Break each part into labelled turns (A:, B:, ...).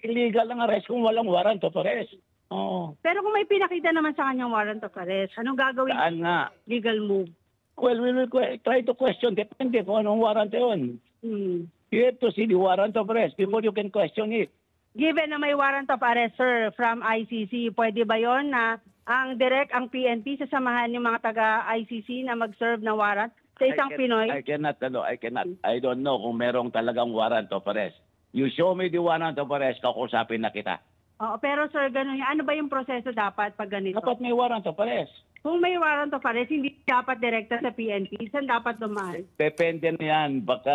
A: illegal ang arrest kung walang warrant of arrest. Oo.
B: Pero kung may pinakita naman sa kanyang warrant of arrest, anong gagawin?
A: Saan nga?
B: Legal move.
A: Well, we will try to question. Depende kung anong warrant yun. You have to see the warrant of arrest before you can question it.
B: Given na may warrant of arrest, sir, from ICC, pwede ba yon na ang PNP sasamahan yung mga taga-ICC na mag-serve ng warrant sa isang Pinoy?
A: I cannot. I don't know kung merong talagang warrant of arrest. You show me the warrant of arrest, kakusapin na kita.
B: Oo, pero sir, ganun yan. Ano ba yung proseso dapat pag ganito?
A: Dapat may warrant of arrest.
B: Kung may warrant of arrest, hindi dapat direkta sa PNP. Saan dapat dumaan?
A: Depende na yan. Baka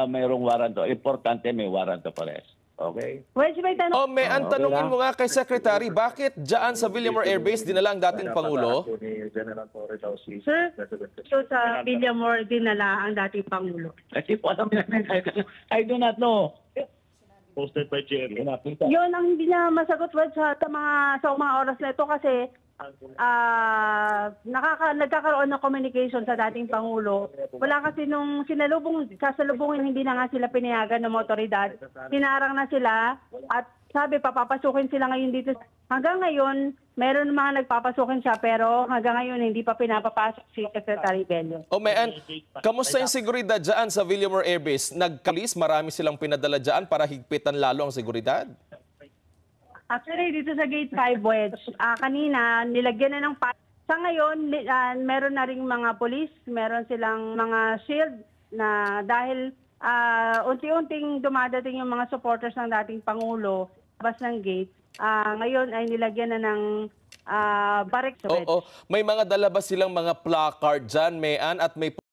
A: mayroong warrant. Importante may warrant of arrest. Okay?
B: Well, may tanong.
C: Ang tanungin mo nga kay Secretary, bakit dyan sa Villamor Air Base dinala ang dating Pangulo?
B: Sir, so sa Villamor dinala ang dating Pangulo.
A: Kasi po alam namin, I do not know.
D: Posted by Jerry.
B: Yun ang hindi niya masagot sa mga oras na ito kasi nagkakaroon ng communication sa dating Pangulo. Wala kasi nung sasalubungin, hindi na nga sila pinayagan ng otoridad. Hinarang na sila at sabi papapasukin sila ngayon dito. Hanggang ngayon, meron mga nagpapasukin siya pero hanggang ngayon hindi pa pinapapasok si Secretary Bello.
C: Kamusta yung seguridad dyan sa Villamor Air Base? Nagkalis, marami silang pinadala dyan para higpitan lalo ang seguridad?
B: Actually, dito sa Gate 5 Wedge, kanina nilagyan na ng sa ngayon, meron na ring mga polis, meron silang mga shield na dahil unti-unting dumadating yung mga supporters ng dating Pangulo labas ng gate. Ngayon ay nilagyan na ng barracks.
C: May mga dala ba silang mga placard dyan, Mayan, at may